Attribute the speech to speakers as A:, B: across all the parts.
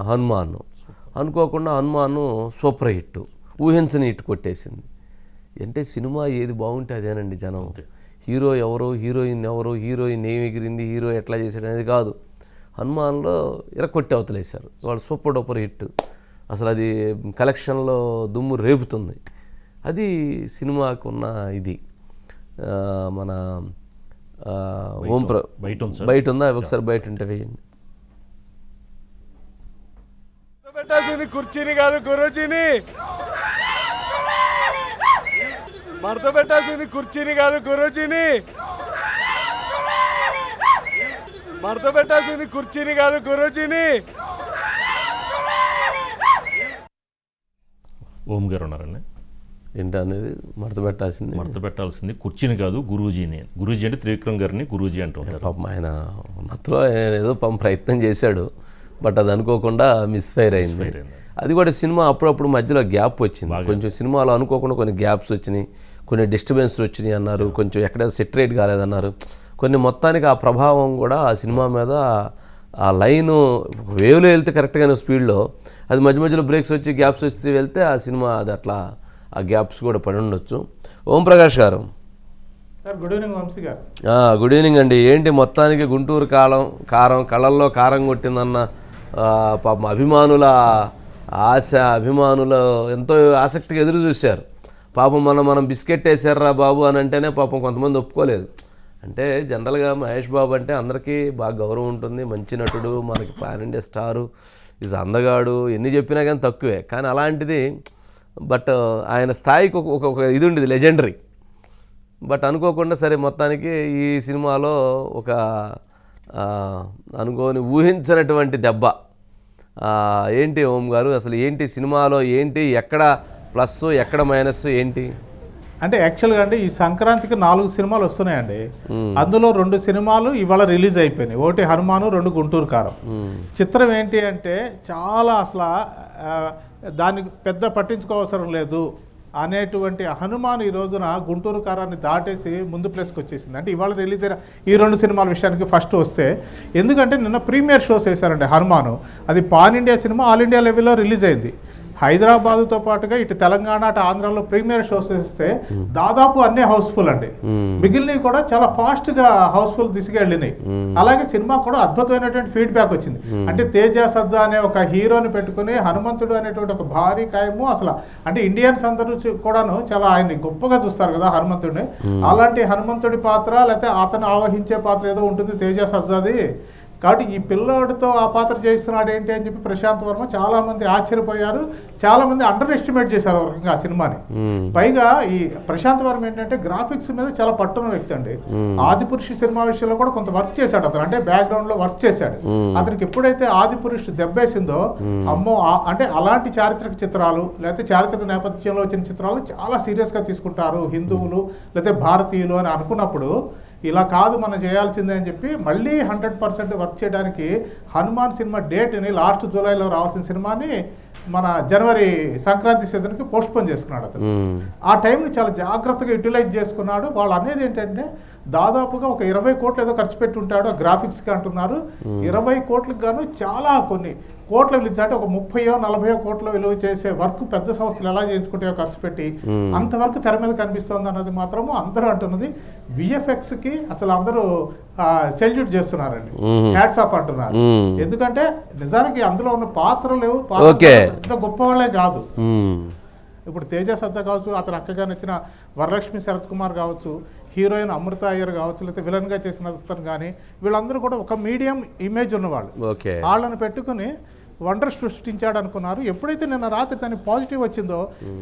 A: హనుమాన్. అనుకోకుండా Hanuman super hit, ఊహించని hit కొట్టేసింది. అంటే సినిమా ఏది బాగుంటే అదేనండి జనం. హీరో ఎవరో, హీరోయిన్ ఎవరో, హీరోయిన్ ఏమి ఎగిరింది, హీరో ఎట్లా చేశాడు అనేది కాదు. హనుమాన్లో ఇరకొట్టి అవతలేశారు వాళ్ళు. సూపర్ డూపర్ హిట్, అసలు అది కలెక్షన్లో దుమ్ము రేపుతుంది. అది సినిమాకు ఉన్న ఇది. మన బయట ఉందా? ఒకసారి బయట ఉంటే వేయండి.
B: పెట్టాల్సింది కుర్చీని కాదు గురూజీని. మడత పెట్టాల్సింది కుర్చీని కాదు గురూజీని. మడత పెట్టాల్సింది కుర్చీని కాదు గురూజీని.
C: ఓం గారు ఉన్నారండి.
A: ఏంటనేది మడత
C: పెట్టాల్సింది కుర్చీని కాదు గురూజీని. గురూజీ అంటే త్రివిక్రమ్ గారిని గురూజీ అంటూ ఉంటారు.
A: పాపం ఆయన ఉన్నతలో ఏదో ప్రయత్నం చేశాడు, బట్ అది అనుకోకుండా మిస్ఫైర్ అయింది. అది కూడా సినిమా అప్పుడప్పుడు మధ్యలో గ్యాప్ వచ్చింది. కొంచెం సినిమాలో అనుకోకుండా కొన్ని గ్యాప్స్ వచ్చినాయి, కొన్ని డిస్టర్బెన్స్లు వచ్చినాయి అన్నారు, కొంచెం ఎక్కడ సెటరేట్ కాలేదన్నారు. కొన్ని మొత్తానికి ఆ ప్రభావం కూడా ఆ సినిమా మీద, ఆ లైను వేవ్లో వెళ్తే కరెక్ట్గానే స్పీడ్లో, అది మధ్య మధ్యలో బ్రేక్స్ వచ్చి గ్యాప్స్ వచ్చి వెళ్తే ఆ సినిమా అది అట్లా ఆ గ్యాప్స్ కూడా పడి ఉండొచ్చు. ఓం ప్రకాష్ గారు
D: సార్, గుడ్ ఈవినింగ్ వంశీ గారు.
A: గుడ్ ఈవినింగ్ అండి. ఏంటి మొత్తానికి గుంటూరు కారం కళ్ళల్లో కారం కొట్టిందన్న పాపం అభిమానుల ఆశ, అభిమానులు ఎంతో ఆసక్తిగా ఎదురు చూశారు. పాపం మనం బిస్కెట్ వేసారా బాబు అని అంటేనే పాపం కొంతమంది ఒప్పుకోలేదు. అంటే జనరల్గా మహేష్ బాబు అంటే అందరికీ బాగా గౌరవం ఉంటుంది, మంచి నటుడు, మనకి పాన్ ఇండియా స్టారు, ఈజ్ అందగాడు, ఎన్ని చెప్పినా కానీ తక్కువే. కానీ అలాంటిది బట్ ఆయన స్థాయికి ఒక ఇది ఉండేది, లెజెండరీ. బట్ అనుకోకుండా సరే మొత్తానికి ఈ సినిమాలో ఒక అనుకోని ఊహించినటువంటి దెబ్బ. ఏంటి ఓం గారు, అసలు ఏంటి సినిమాలో, ఏంటి ఎక్కడ ప్లస్ ఎక్కడ మైనస్ ఏంటి?
D: అంటే యాక్చువల్గా అండి ఈ సంక్రాంతికి 4 సినిమాలు వస్తున్నాయండి. అందులో 2 సినిమాలు ఇవాళ రిలీజ్ అయిపోయినాయి. ఒకటి హనుమాను, 2 గుంటూరు కారం. చిత్రం ఏంటి అంటే చాలా అసలు దానికి పెద్ద పట్టించుకోవసరం లేదు అనేటువంటి హనుమాన్ ఈ రోజున గుంటూరు కారాన్ని దాటేసి ముందు ప్లేస్కి వచ్చేసింది. అంటే ఇవాళ రిలీజ్ అయిన ఈ 2 సినిమాల విషయానికి ఫస్ట్ వస్తే, ఎందుకంటే నిన్న ప్రీమియర్ షోస్ వేశారండి హనుమాను. అది pan India cinema, all India లెవెల్లో రిలీజ్ అయింది. హైదరాబాదుతో పాటుగా ఇటు తెలంగాణ, అటు ఆంధ్రాలో ప్రీమియర్ షోస్ వేస్తే దాదాపు అన్నీ హౌస్ఫుల్ అండి. మిగిలినవి కూడా చాలా ఫాస్ట్గా హౌస్ఫుల్ తీసుకెళ్ళినాయి. అలాగే సినిమా కూడా అద్భుతమైనటువంటి ఫీడ్బ్యాక్ వచ్చింది. అంటే తేజ సజ్జా అనే ఒక హీరోని పెట్టుకుని హనుమంతుడు అనేటువంటి ఒక భారీ కాయము అసలు, అంటే ఇండియన్స్ అందరూ కూడాను చాలా ఆయన్ని గొప్పగా చూస్తారు కదా హనుమంతుడిని. అలాంటి హనుమంతుడి పాత్ర లేకపోతే అతను ఆవహించే పాత్ర ఏదో ఉంటుంది తేజ సజ్జాది. కాబట్టి ఈ పిల్లోడితో ఆ పాత్ర చేస్తున్నాడు ఏంటి అని చెప్పి ప్రశాంత్ వర్మ చాలామంది ఆశ్చర్యపోయారు, చాలామంది అండర్ ఎస్టిమేట్ చేశారు ఆ సినిమాని. పైగా ఈ ప్రశాంత్ వర్మ ఏంటంటే గ్రాఫిక్స్ మీద చాలా పట్టున్న వ్యక్తి అండి. ఆదిపురుషు సినిమా విషయంలో కూడా కొంత వర్క్ చేశాడు అతను, అంటే బ్యాక్గ్రౌండ్ లో వర్క్ చేశాడు. అతనికి ఎప్పుడైతే ఆదిపురుషు దెబ్బేసిందో అమ్మో, అంటే అలాంటి చారిత్రక చిత్రాలు లేకపోతే చారిత్రక నేపథ్యంలో వచ్చిన చిత్రాలు చాలా సీరియస్గా తీసుకుంటారు హిందువులు లేకపోతే భారతీయులు అని అనుకున్నప్పుడు, ఇలా కాదు మనం చేయాల్సిందే అని చెప్పి మళ్ళీ 100% వర్క్ చేయడానికి హనుమాన్ సినిమా డేట్ని లాస్ట్ జూలైలో రావాల్సిన సినిమాని మన జనవరి సంక్రాంతి సీజన్కి పోస్ట్ పోన్ చేసుకున్నాడు అతను. ఆ టైంని చాలా జాగ్రత్తగా యూటిలైజ్ చేసుకున్నాడు. వాళ్ళు అనేది ఏంటంటే దాదాపుగా ఒక 20 కోట్లు ఏదో ఖర్చు పెట్టి ఉంటాడు ఆ గ్రాఫిక్స్కి అంటున్నారు. 20 కోట్లకు గాను చాలా కొన్ని కోట్ల విలువ, అంటే ఒక 30-40 కోట్ల విలువ చేసే వర్క్ పెద్ద సంస్థలు ఎలా చేయించుకుంటాయో ఖర్చు పెట్టి అంతవరకు తెర మీద కనిపిస్తుంది అన్నది మాత్రము అందరూ అంటున్నది. విఎఫ్ఎక్స్కి అసలు అందరూ సెల్యూట్ చేస్తున్నారండి, హ్యాట్స్ ఆఫ్ అంటున్నారు. ఎందుకంటే నిజానికి అందులో ఉన్న పాత్రలు పెద్ద గొప్ప వాళ్ళే కాదు. ఇప్పుడు తేజ సజ్జా కావచ్చు, అతను అక్కగా నచ్చిన వరలక్ష్మి శరత్ కుమార్ కావచ్చు, హీరోయిన్ అమృత అయ్యర్ కావచ్చు, లేకపోతే విలన్గా చేసిన అతను కానీ, వీళ్ళందరూ కూడా ఒక మీడియం ఇమేజ్ ఉన్నవాళ్ళు. వాళ్ళని పెట్టుకుని వండర్ సృష్టించాడు అనుకున్నారు. ఎప్పుడైతే నిన్న రాత్రి దానికి పాజిటివ్ వచ్చిందో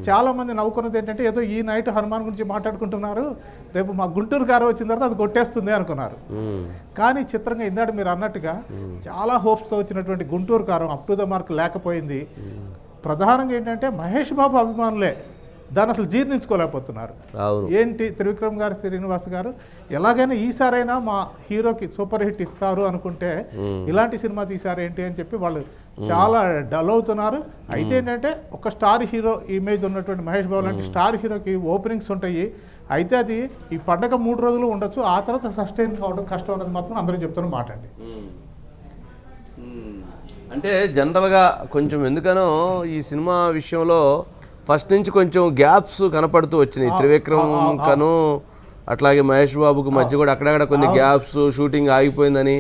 D: చాలామంది నవ్వుకున్నది ఏంటంటే ఏదో ఈ నైట్ హనుమాన్ గురించి మాట్లాడుకుంటున్నారు, రేపు మా గుంటూరు కారు వచ్చిన తర్వాత అది కొట్టేస్తుంది అనుకున్నారు. కానీ చిత్రంగా ఇందాక మీరు అన్నట్టుగా చాలా హోప్స్తో వచ్చినటువంటి Guntur car up to the mark లేకపోయింది. ప్రధానంగా ఏంటంటే మహేష్ బాబు అభిమానులే దాన్ని అసలు జీర్ణించుకోలేకపోతున్నారు. ఏంటి త్రివిక్రమ్ గారు, శ్రీనివాస్ గారు ఎలాగైనా ఈసారైనా మా హీరోకి సూపర్ హిట్ ఇస్తారు అనుకుంటే ఇలాంటి సినిమా తీసారు ఏంటి అని చెప్పి వాళ్ళు చాలా డల్ అవుతున్నారు. అయితే ఏంటంటే ఒక స్టార్ హీరో ఇమేజ్ ఉన్నటువంటి మహేష్ బాబు లాంటి స్టార్ హీరోకి ఓపెనింగ్స్ ఉంటాయి. అయితే అది ఈ పండగ 3 రోజులు ఉండొచ్చు, ఆ తర్వాత సస్టైన్ కావడం కష్టం అన్నది మాత్రం అందరూ చెప్తున్న మాట అండి.
A: అంటే జనరల్గా కొంచెం ఎందుకనో ఈ సినిమా విషయంలో ఫస్ట్ నుంచి కొంచెం గ్యాప్స్ కనపడుతూ వచ్చినాయి. త్రివిక్రమ్ కను అట్లాగే మహేష్ బాబుకి మధ్య కూడా అక్కడక్కడ కొన్ని గ్యాప్స్, షూటింగ్ ఆగిపోయిందని,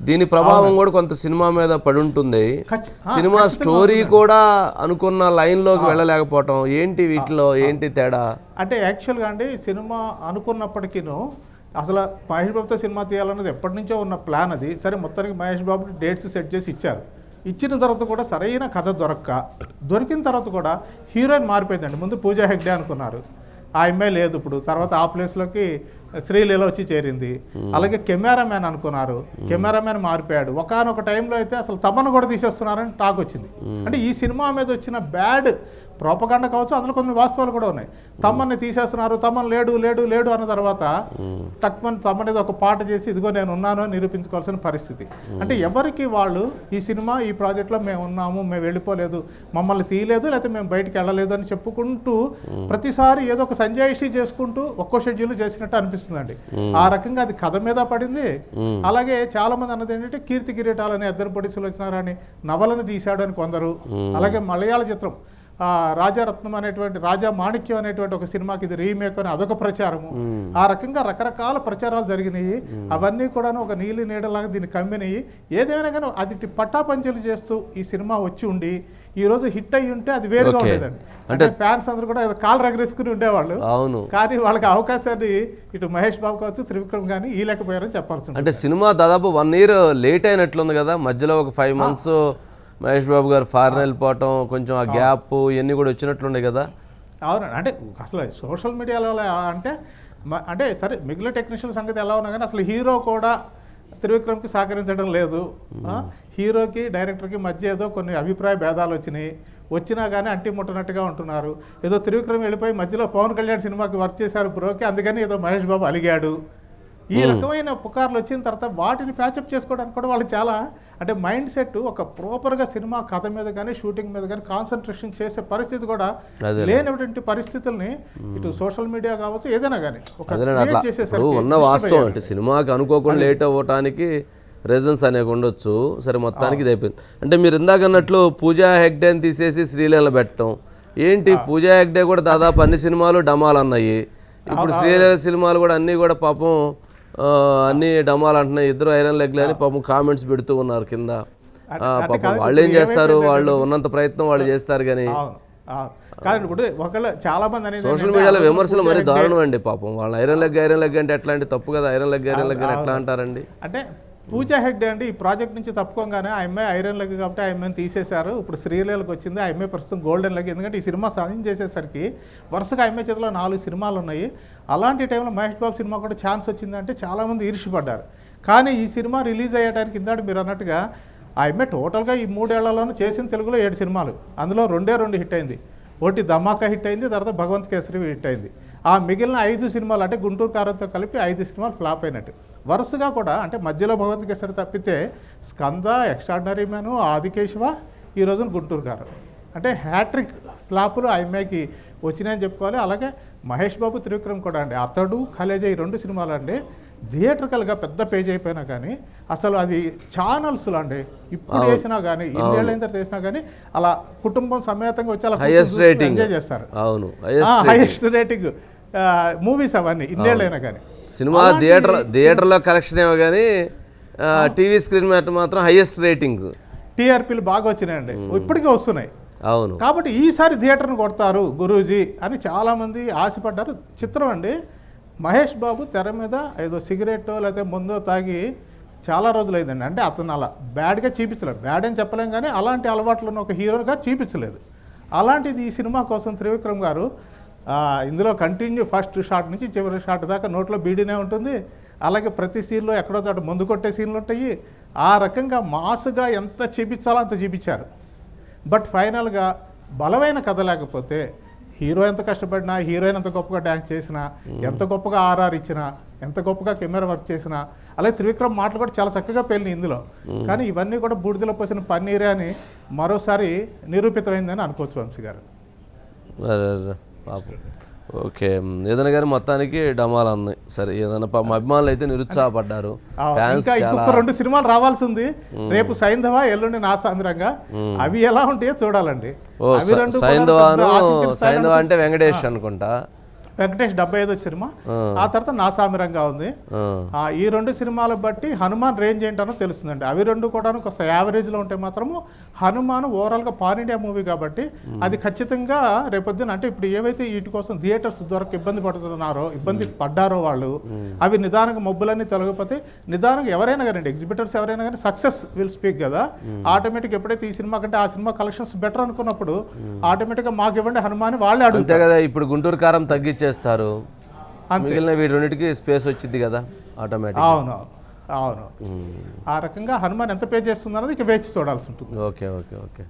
A: దీని ప్రభావం కూడా కొంత సినిమా మీద పడి ఉంటుంది. సినిమా స్టోరీ కూడా అనుకున్న లైన్లోకి వెళ్ళలేకపోవటం ఏంటి, వీటిలో ఏంటి తేడా?
D: అంటే యాక్చువల్గా అండి సినిమా అనుకున్నప్పటికీను అసలు మహేష్ బాబుతో సినిమా తీయాలన్నది ఎప్పటి నుంచో ఉన్న ప్లాన్ అది. సరే మొత్తానికి మహేష్ బాబుకి డేట్స్ సెట్ చేసి ఇచ్చారు. ఇచ్చిన తర్వాత కూడా సరైన కథ దొరికిన తర్వాత కూడా హీరోయిన్ మారిపోయిందండి. ముందు పూజా హెగ్డే అనుకున్నారు, ఆ అమ్మాయి లేదు ఇప్పుడు. తర్వాత ఆ ప్లేస్లోకి శ్రీలీల వచ్చి చేరింది. అలాగే కెమెరామ్యాన్ అనుకున్నారు, కెమెరామ్యాన్ మారిపోయాడు. ఒకానొక టైంలో అయితే అసలు తమను కూడా తీసేస్తున్నారని టాక్ వచ్చింది. అంటే ఈ సినిమా మీద వచ్చిన బ్యాడ్ ప్రోపగండ కావచ్చు, అందులో కొన్ని వాస్తవాలు కూడా ఉన్నాయి. తమ్మని తీసేస్తున్నారు, తమ్మని లేడు లేడు లేడు అన్న తర్వాత టక్మని తమ్మనేది ఒక పాట చేసి ఇదిగో నేను ఉన్నాను అని నిరూపించుకోవాల్సిన పరిస్థితి. అంటే ఎవరికి వాళ్ళు ఈ సినిమా ఈ ప్రాజెక్ట్లో మేము ఉన్నాము, మేము వెళ్ళిపోలేదు, మమ్మల్ని తీయలేదు, లేకపోతే మేము బయటికి వెళ్ళలేదు అని చెప్పుకుంటూ ప్రతిసారి ఏదో ఒక సంజాయిషీ చేసుకుంటూ ఒక్కో షెడ్యూల్ చేసినట్టు అనిపిస్తుందండి. ఆ రకంగా అది కథ మీద పడింది. అలాగే చాలా మంది అన్నది ఏంటంటే కీర్తి కిరీటాలని ఇద్దరు పొడిసులు వచ్చినారని నవలను తీశాడు అని కొందరు. అలాగే మలయాళ చిత్రం రాజారత్నం అనేటువంటి రాజా మాణిక్యం అనేటువంటి ఒక సినిమాకి ఇది రీమేక్ అని అదొక ప్రచారము. ఆ రకంగా రకరకాల ప్రచారాలు జరిగినాయి. అవన్నీ కూడా ఒక నీలి నీడలాగా దీన్ని కమ్మినాయి. ఏదేమైనా కానీ అది పట్టాపంచలు చేస్తూ ఈ సినిమా వచ్చి ఉండి ఈ రోజు హిట్ అయ్యి ఉంటే అది వేరుగా ఉండేదండి. అంటే ఫ్యాన్స్ అందరూ కూడా కాలు రగరేసుకుని ఉండేవాళ్ళు.
A: అవును,
D: కానీ వాళ్ళకి అవకాశాన్ని ఇటు మహేష్ బాబు కావచ్చు, త్రివిక్రమ్ కానీ ఈ లేకపోయారని చెప్పాల్సి.
A: అంటే సినిమా దాదాపు 1 year లేట్ అయినట్లుంది కదా. మధ్యలో ఒక 5 months మహేష్ బాబు గారు ఫారెన్ వెళ్ళిపోవటం, కొంచెం ఆ గ్యాప్ ఇవన్నీ కూడా వచ్చినట్లుండే కదా.
D: అవునండి. అంటే అసలు సోషల్ మీడియాలో అంటే సరే మిగిలిన టెక్నీషియన్ సంగతి ఎలా ఉన్నా కానీ అసలు హీరో కూడా త్రివిక్రమ్కి సహకరించడం లేదు. హీరోకి డైరెక్టర్కి మధ్య ఏదో కొన్ని అభిప్రాయ భేదాలు వచ్చినా కానీ అంటి ముట్టనట్టుగా ఉంటున్నారు. ఏదో త్రివిక్రమ్ వెళ్ళిపోయి మధ్యలో పవన్ కళ్యాణ్ సినిమాకి వర్క్ చేశారు బ్రోకి, అందుకని ఏదో మహేష్ బాబు అలిగాడు. ఈ రకమైన పుకార్లు వచ్చిన తర్వాత వాటిని ప్యాచప్ చేసుకోవడానికి కూడా వాళ్ళు చాలా అంటే మైండ్ సెట్ ఒక ప్రాపర్గా సినిమా కథ మీద కానీ షూటింగ్ మీద కానీ కాన్సన్ట్రేషన్ చేసే పరిస్థితి కూడా లేనటువంటి పరిస్థితుల్ని ఇటు సోషల్ మీడియా కావచ్చు ఏదైనా కానీ
A: ఉన్న వాస్తవం. అంటే సినిమాకి అనుకోకుండా లేట్ అవ్వటానికి రీజన్స్ అనేవి ఉండొచ్చు. సరే మొత్తానికి ఇది అయిపోయింది. అంటే మీరు ఇందాకన్నట్లు పూజా హెగ్డేని తీసేసి శ్రీలీల పెట్టడం ఏంటి? పూజా హెగ్డే కూడా దాదాపు అన్ని సినిమాలు డమాల్ అన్నాయి. ఇప్పుడు శ్రీలీల సినిమాలు కూడా అన్నీ కూడా పాపం అన్ని డమాల్ అంటున్నాయి. ఇద్దరు ఐరన్ లెగ్లు అని పాపం కామెంట్స్ పెడుతూ ఉన్నారు కింద. పాపం వాళ్ళు ఏం చేస్తారు, వాళ్ళు ఉన్నంత ప్రయత్నం వాళ్ళు చేస్తారు. కానీ
D: చాలా మంది
A: సోషల్ మీడియాలో విమర్శలు మరి దారుణం అండి. పాపం వాళ్ళు ఐరన్ లెగ్ అంటే ఎట్లా అంటే తప్పు కదా. ఐరన్ లెగ్ ఎట్లా అంటారండి?
D: అంటే పూజా హెగ్డే అండి ఈ ప్రాజెక్ట్ నుంచి తప్పుకోగానే ఆ అమ్మాయి ఐరన్ లెగ్ కాబట్టి ఆ అమ్మాయిని తీసేశారు. ఇప్పుడు శ్రీలీలకు వచ్చింది. ఆ అమ్మాయి ప్రస్తుతం గోల్డెన్ లెగ్. ఎందుకంటే ఈ సినిమా సైన్ చేసేసరికి వరుసగా ఆ అమ్మాయి చేతిలో 4 సినిమాలు ఉన్నాయి. అలాంటి టైంలో మహేష్ బాబు సినిమా కూడా ఛాన్స్ వచ్చిందంటే చాలామంది ఈర్ష్యపడ్డారు. కానీ ఈ సినిమా రిలీజ్ అయ్యడానికి ఇందాక మీరు అన్నట్టుగా ఆ అమ్మాయి టోటల్గా ఈ 3 ఏళ్లలోనూ చేసిన తెలుగులో 7 సినిమాలు, అందులో 2 హిట్ అయింది. ఒకటి ధమాకా హిట్ అయింది, తర్వాత భగవంత్ కేసరి హిట్ అయింది. ఆ మిగిలిన 5 సినిమాలు అంటే గుంటూరు కారంతో కలిపి 5 సినిమాలు ఫ్లాప్ అయినట్టు. వరుసగా కూడా అంటే మధ్యలో భగవంత్ కేసరి తప్పితే స్కంద, ఎక్స్ట్రాడినరీ మ్యాను, ఆదికేశవ, ఈ రోజున గుంటూరు కారం అంటే హ్యాట్రిక్ ఫ్లాపులు ఆ అమ్మాయికి వచ్చినాయని చెప్పుకోవాలి. అలాగే మహేష్ బాబు, త్రివిక్రమ్ కూడా అండి అతడు, ఖలేజా ఈ 2 సినిమాలు అండి థియేటర్కల్గా పెద్ద పేజ్ అయిపోయినా కానీ అసలు అది ఛానల్స్లో అండి ఇప్పుడు వేసినా కానీ ఇన్నేళ్ళైన తర్వాత వేసినా కానీ అలా కుటుంబం సమేతంగా వచ్చి అలా ఎంజాయ్ చేస్తారు.
A: అవును,
D: హైయెస్ట్ రేటింగ్ మూవీస్ అవన్నీ ఇన్నేళ్ళైనా కానీ.
A: సినిమా థియేటర్లో కలెక్షన్ ఏమో కానీ టీవీ స్క్రీన్ మీద మాత్రం హైయెస్ట్ రేటింగ్,
D: టీఆర్పీలు బాగా వచ్చినాయండి, ఇప్పటికీ వస్తున్నాయి.
A: అవును,
D: కాబట్టి ఈసారి థియేటర్ను కొడతారు గురూజీ అని చాలామంది ఆశపడ్డారు. చిత్రం అండి మహేష్ బాబు తెర మీద ఏదో సిగరెట్టో లేకపోతే ముందో తాగి చాలా రోజులు అయిందండి. అంటే అతను అలా బ్యాడ్గా చూపించలేదు, బ్యాడ్ అని చెప్పలేం కానీ అలాంటి అలవాట్లు ఉన్న ఒక హీరోగా చూపించలేదు. అలాంటిది ఈ సినిమా కోసం త్రివిక్రమ్ గారు ఇందులో కంటిన్యూ ఫస్ట్ షాట్ నుంచి చివరి షాట్ దాకా నోట్లో బీడీనే ఉంటుంది. అలాగే ప్రతి సీన్లో ఎక్కడో చోట ముందు కొట్టే సీన్లు ఉంటాయి. ఆ రకంగా మాసుగా ఎంత చూపించాలో అంత చూపించారు. బట్ ఫైనల్గా బలమైన కథ లేకపోతే హీరో ఎంత కష్టపడినా, హీరోయిన్ ఎంత గొప్పగా డ్యాన్స్ చేసినా, ఎంత గొప్పగా ఆర్ఆర్ ఇచ్చినా, ఎంత గొప్పగా కెమెరా వర్క్ చేసినా, అలాగే త్రివిక్రమ్ మాటలు కూడా చాలా చక్కగా పేలినాయి ఇందులో. కానీ ఇవన్నీ కూడా బూడిదలో పోసిన పన్నీరే అని మరోసారి నిరూపితమైందని అనుకోవచ్చు వంశీ గారు.
A: పాపం ఓకే ఏదైనా కానీ మొత్తానికి డమాల్ ఉంది సరే ఏదైనా పాపం అభిమానులు అయితే నిరుత్సాహపడ్డారు ఫ్యాన్స్
D: ఇంకా ఇంకొక 2 సినిమాలు రావాల్సి ఉంది. రేపు సైంధవ, ఎల్లుండి నా సామిరంగా. అవి ఎలా ఉంటాయో చూడాలండి.
A: ఓ
D: అవి రెండు కూడా
A: సైంధవాను
D: పెద్ద ఆశించిన స్థాయిలో
A: సైంధవ అంటే వెంకటేష్ అనుకుంటా.
D: వెంకటేష్ 75వ సినిమా, ఆ తర్వాత నా సామిరంగా ఉంది. ఈ 2 సినిమాలు బట్టి హనుమాన్ రేంజ్ ఏంటనో తెలుస్తుందండి. అవి 2 కూడా కొంత యావరేజ్లో ఉంటే మాత్రము హనుమాన్ ఓవరాల్గా పాన్ ఇండియా మూవీ కాబట్టి అది ఖచ్చితంగా రేపొద్దున అంటే ఇప్పుడు ఏవైతే వీటి కోసం థియేటర్స్ దొరక ఇబ్బంది పడ్డారో వాళ్ళు అవి నిదానంగా మబ్బులన్నీ తొలగిపోతే నిదానంగా ఎవరైనా కానీ ఎగ్జిబిటర్స్ ఎవరైనా కానీ సక్సెస్ విల్ స్పీక్ కదా. ఆటోమేటిక్ ఎప్పుడైతే ఈ సినిమా కంటే ఆ సినిమా కలెక్షన్స్ బెటర్ అనుకున్నప్పుడు ఆటోమేటిక్గా మాకు ఇవ్వండి హనుమాన్ వాళ్ళే
A: అంతే
D: అడుగుతారు
A: కదా. ఇప్పుడు గుంటూరు కారం తగ్గించేస్తారు, మిగిలిన వీటిన్నిటికీ స్పేస్ వచ్చింది కదా ఆటోమేటిక్.
D: అవును అవును ఆ రకంగా హనుమాన్ ఎంత పే చేస్తుంది అన్నది ఇక వేచి చూడాల్సి ఉంటుంది.
A: Okay okay okay